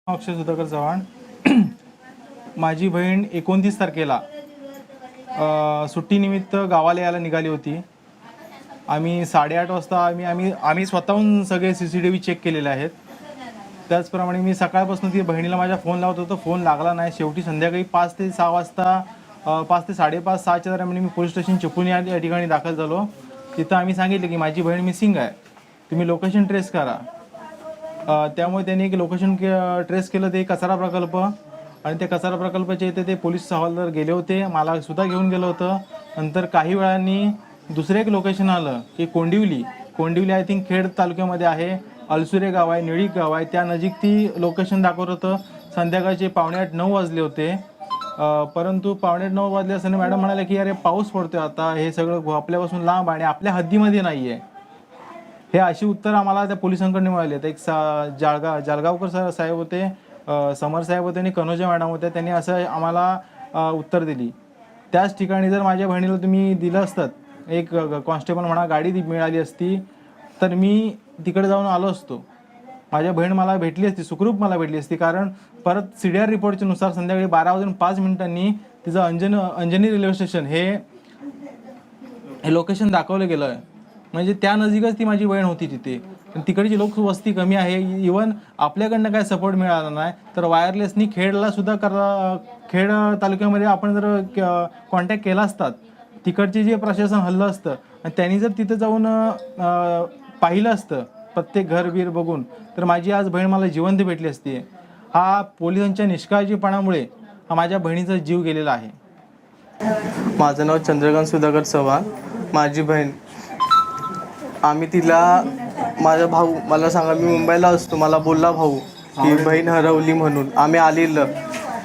अक्षय सुधाकर चव्हाण. माझी बहीण 29 तारखेला सुट्टीनिमित्त गावाला यायला निघाली होती. आम्ही 8:30 वाजता आम्ही स्वतःहून सगळे CCTV चेक केलेले आहेत. त्याचप्रमाणे मी सकाळपासून ती बहिणीला माझ्या फोन लावत होतो, फोन लागला नाही. शेवटी संध्याकाळी 5 ते 6 वाजता 5 ते 5:30 6च्या दरम्यान मी पोलीस स्टेशन चिपळूण या ठिकाणी दाखल झालो. तिथं आम्ही सांगितलं की माझी बहीण मिसिंग आहे, तुम्ही लोकेशन ट्रेस करा. त्यामुळे त्यांनी एक लोकेशन ट्रेस केलं, ते कचरा प्रकल्प. आणि त्या कचरा प्रकल्पाच्या इथे ते पोलीस हवालदार गेले होते, मला सुद्धा घेऊन गेलं होतं. नंतर काही वेळांनी दुसरं एक लोकेशन आलं की कोंडिवली आय थिंक खेड तालुक्यामध्ये आहे. अलसुरे गाव आहे, निळी गाव आहे, त्या नजीक ती लोकेशन दाखवत होतं. संध्याकाळचे 8:45-9 वाजले होते. परंतु 8:45-9 वाजले असताना मॅडम म्हणाले की अरे पाऊस पडतोय आता, हे सगळं आपल्यापासून लांब आणि आपल्या हद्दीमध्ये नाही आहे. हे अशी उत्तर आम्हाला त्या पोलिसांकडून मिळाली. एक जाळगावकर साहेब होते, समर साहेब होते आणि कनोजा मॅडम होत्या. त्यांनी असं आम्हाला उत्तर दिली. त्याच ठिकाणी जर माझ्या बहिणीला तुम्ही दिलं असतं, एक कॉन्स्टेबल म्हणा गाडी मिळाली असती, तर मी तिकडे जाऊन आलो असतो. माझ्या बहीण मला भेटली असती, सुखरूप मला भेटली असती. कारण परत CDR रिपोर्टच्या नुसार संध्याकाळी 12:05 तिचं अंजनी रेल्वे स्टेशन हे लोकेशन दाखवलं गेलं आहे. म्हणजे त्या नजीकच ती माझी बहीण होती तिथे. पण तिकडची लोकवस्ती कमी आहे. इवन आपल्याकडनं काय सपोर्ट मिळाला नाही तर वायरलेसनी खेडला सुद्धा खेड तालुक्यामध्ये आपण जर कॉन्टॅक्ट केला असतात, तिकडचे जे प्रशासन हल्लं असतं आणि त्यांनी जर तिथं जाऊन पाहिलं असतं प्रत्येक घरबीर बघून, तर माझी आज बहीण मला जिवंत भेटली असती. हा पोलिसांच्या निष्काळजीपणामुळे हा माझ्या बहिणीचा जीव गेलेला आहे. माझं नाव चंद्रकांत सुधाकर चव्हाण. माझी बहीण, आम्ही तिला, माझा भाऊ मला सांगा, मी मुंबईला असतो, मला बोलला भाऊ की बहीण हरवली म्हणून. आम्ही आलेलं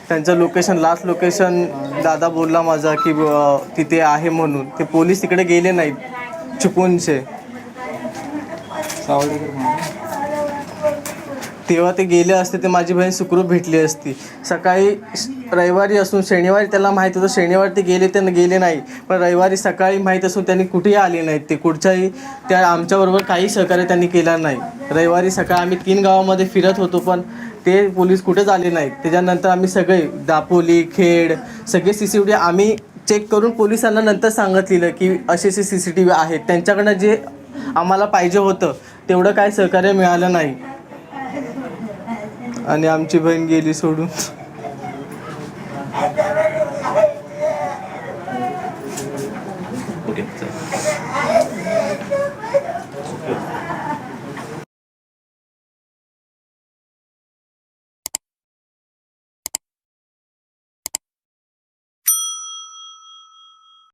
त्यांचं लोकेशन, लास्ट लोकेशन दादा बोलला माझा की तिथे आहे म्हणून. ते पोलीस तिकडे गेले नाहीत चिपळूणचे, तेव्हा ते गेले असते ते माझी बहीण सुखरूप भेटली असती. सकाळी रविवारी असून शनिवारी त्याला माहीत होतं, शनिवारी ते गेले नाही, पण रविवारी सकाळी माहीत असून त्यांनी कुठेही आले नाहीत. ते कुठच्याही त्या आमच्याबरोबर काही सहकार्य त्यांनी केलं नाही. रविवारी सकाळी आम्ही 3 गावामध्ये फिरत होतो, पण ते पोलीस कुठेच आले नाहीत. त्याच्यानंतर आम्ही सगळे दापोली, खेड सगळे CCTV आम्ही चेक करून पोलिसांना नंतर सांगितलेलं की असे CCTV आहेत. त्यांच्याकडनं जे आम्हाला पाहिजे होतं तेवढं काय सहकार्य मिळालं नाही आणि आमची बहीण गेली सोडून.